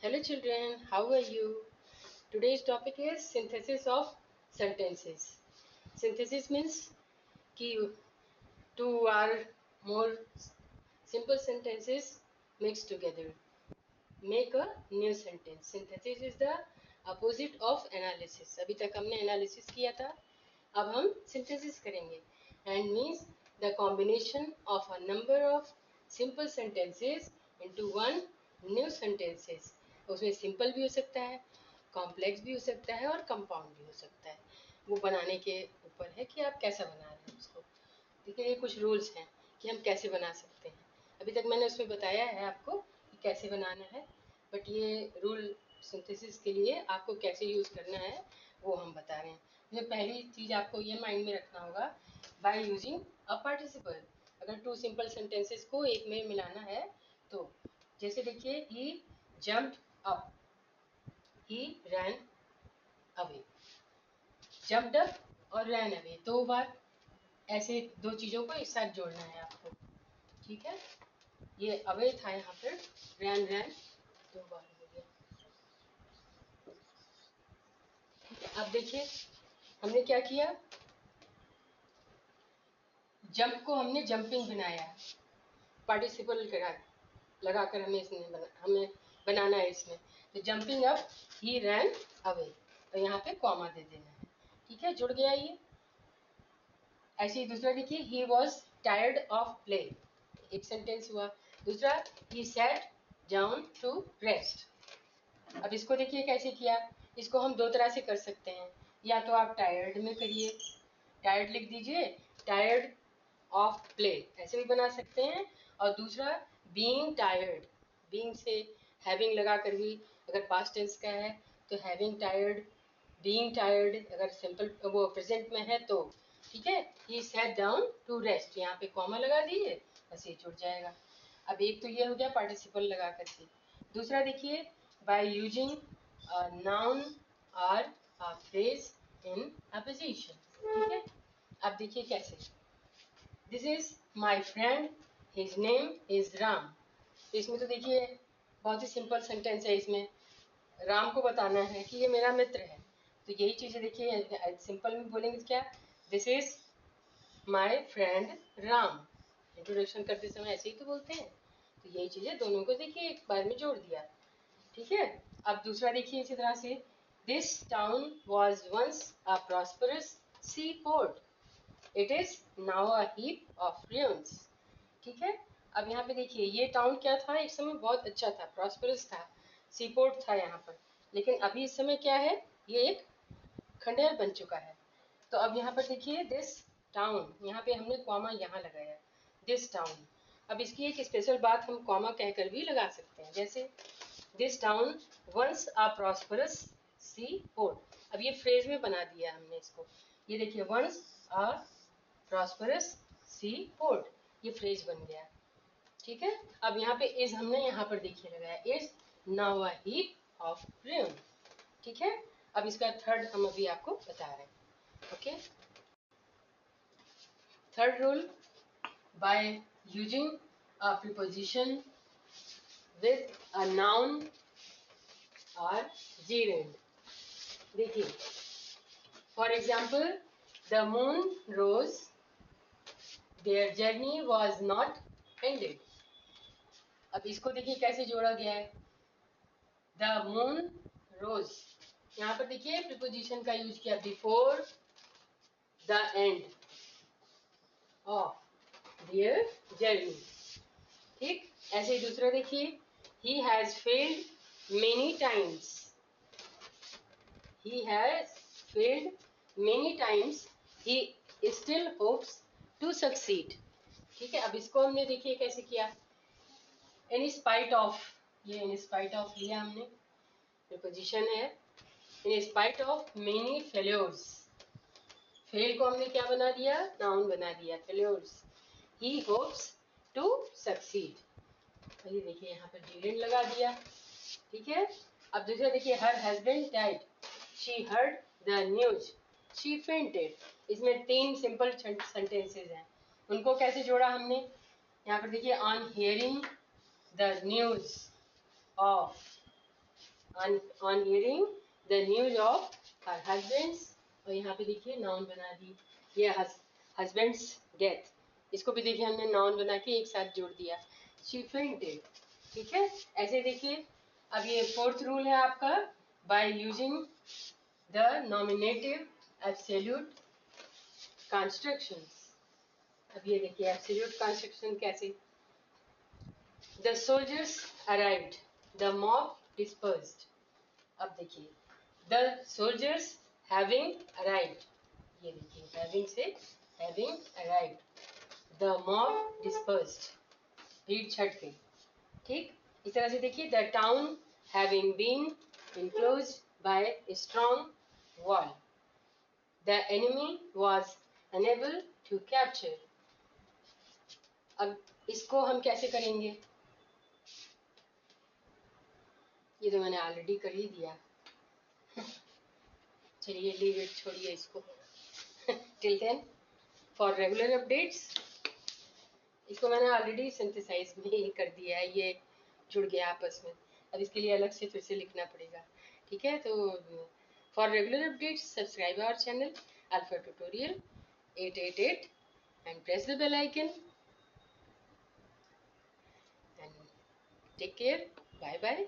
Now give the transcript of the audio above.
Hello children, how are you? Today's topic is synthesis of sentences. Synthesis means कि two or more simple sentences mixed together make a new sentence. Synthesis is the opposite of analysis. अभी तक हमने analysis किया था, अब हम synthesis करेंगे. And means the combination of a number of simple sentences into one new sentences. उसमें simple भी हो सकता है, कॉम्प्लेक्स भी हो सकता है और कंपाउंड भी हो सकता है. वो बनाने के ऊपर है कि आप कैसा बना रहे हैं उसको. देखिए ये कुछ रूल्स हैं कि हम कैसे बना सकते हैं. अभी तक मैंने उसमें बताया है आपको कि कैसे बनाना है, बट ये रूल सिंथेसिस के लिए आपको कैसे यूज़ करना है वो हम बता रहे हैं. इसमें पहली चीज़ आपको ये माइंड में रखना होगा, बाय यूजिंग अ पार्टिसिपल. अगर टू सिंपल सेंटेंसेस को एक में मिलाना है तो जैसे देखिए, ही जम्प्ड अप, ही रैन अवे. जम्प्ड अप और रैन अवे दो बार, ऐसे दो चीज़ों को एक साथ जोड़ना है आपको. ठीक है, ये अवे था यहाँ पर, रैन रैन दो बार हो गया. ठीक है, अब देखिए हमने क्या किया, जंप को हमने जंपिंग बनाया, पार्टिसिपल लगाकर हमें बनाना है इसमें. तो जंपिंग अप, ही रैन अवे, तो यहाँ पे कॉमा दे देना है. ठीक है, जुड़ गया ये. ऐसे ही दूसरा देखिए, he was tired of play, एक सेंटेंस हुआ. दूसरा, he sat down to rest. अब इसको देखिए कैसे किया. इसको हम दो तरह से कर सकते हैं, या तो आप टायर्ड में करिए, टायर्ड लिख दीजिए, टायर्ड ऑफ प्ले ऐसे भी बना सकते हैं. और दूसरा, बीइंग टायर्ड, बीइंग से हैविंग लगा कर भी, अगर पास्ट टेंस का है तो हैविंग टायर्ड, बीइंग टायर्ड अगर सिंपल वो प्रेजेंट में है तो. ठीक है, he sat down to rest, यहाँ पे कॉमा लगा दीजिए, बस ये जुड़ जाएगा. अब एक तो ये हो गया पार्टिसिपल लगा करके. दूसरा देखिए, बाय यूजिंग नाउन और फ्रेज इन अ पोजीशन. ठीक है, अब देखिए कैसे. This is my friend, his name is Ram. तो इसमें तो देखिए बहुत ही सिंपल सेंटेंस है. इसमें राम को बताना है कि ये मेरा मित्र है, तो यही चीज़ें देखिए सिंपल में बोलेंगे क्या, this is my friend Ram. Introduction करते समय ऐसे ही तो बोलते हैं. तो यही चीज़ें दोनों को देखिए एक बार में जोड़ दिया. ठीक है, अब दूसरा देखिए इसी तरह से, this town was once a prosperous sea port, it is now a heap of ruins. ठीक है, अब यहाँ पे देखिए ये टाउन क्या था, एक समय बहुत अच्छा था, प्रॉस्परस था, सीपोर्ट था यहाँ पर. लेकिन अभी इस समय क्या है, ये एक खंडहर बन चुका है. तो अब यहाँ पर देखिए दिस टाउन, यहाँ पे हमने कॉमा यहाँ लगाया, दिस टाउन. अब इसकी एक स्पेशल बात हम कॉमा कहकर भी लगा सकते हैं, जैसे this town once a prosperous sea port. अब ये फ्रेज में बना दिया हमने इसको. ये देखिए, once a prosperous sea port, ये फ्रेज बन गया. ठीक है, अब यहाँ पे इज हमने यहाँ पर देखिए लगाया, is now a heap of ruin. ठीक है, अब इसका थर्ड हम अभी आपको बता रहे हैं. Okay, third rule, by using a preposition with a noun और gerund. देखिए, for example, the moon rose, their journey was not ended. अब इसको देखिए कैसे जोड़ा गया है, द मून रोज, यहाँ पर देखिए प्रीपोजिशन का यूज किया before the end of their journey. ठीक, ऐसे ही दूसरा देखिए, he has failed many times, he has failed many times, he still hopes to succeed. ठीक है, अब इसको हमने देखिए कैसे किया, इन स्पाइट ऑफ, ये इन स्पाइट ऑफ लिया हमने, प्रीपोजिशन है, in spite of many failures. Fail को हमने क्या बना दिया, नाउन बना दिया, failures. He hopes to succeed, ये देखिए यहाँ पर जीरेंड लगा दिया. ठीक है, अब दूसरा देखिए, her husband died, she heard the news, she fainted. इसमें तीन सिंपल सेंटेंसेस हैं, उनको कैसे जोड़ा हमने. यहाँ पर देखिए, on hearing the news of on hearing the news of her husband's, और यहाँ पे देखिए नाउन बना दी, ये husband's death, इसको भी देखिए हमने नाउन बना के एक साथ जोड़ दिया, she fainted. ठीक है, ऐसे देखिए. अब ये फोर्थ रूल है आपका, by using the nominative absolute constructions. अब ये देखिए absolute construction कैसे. The soldiers arrived, the mob dispersed. अब देखिए the soldiers having arrived, ये देखिए having से having arrived, the mob dispersed, भीड़ छट गई. ठीक, इस तरह से देखिए the town having been enclosed by a strong wall, the enemy was unable to capture. अब इसको हम कैसे करेंगे, ये तो मैंने ऑलरेडी कर ही दिया. चलिए लीव इट, छोड़िए इसको. Till then for regular updates, इसको मैंने ऑलरेडी सिंथेसाइज में ही कर दिया है, ये जुड़ गया आपस में. अब इसके लिए अलग से फिर से लिखना पड़ेगा. ठीक है, तो for regular updates subscribe our channel Alpha Tutorial 888 and press the bell icon and take care. Bye bye.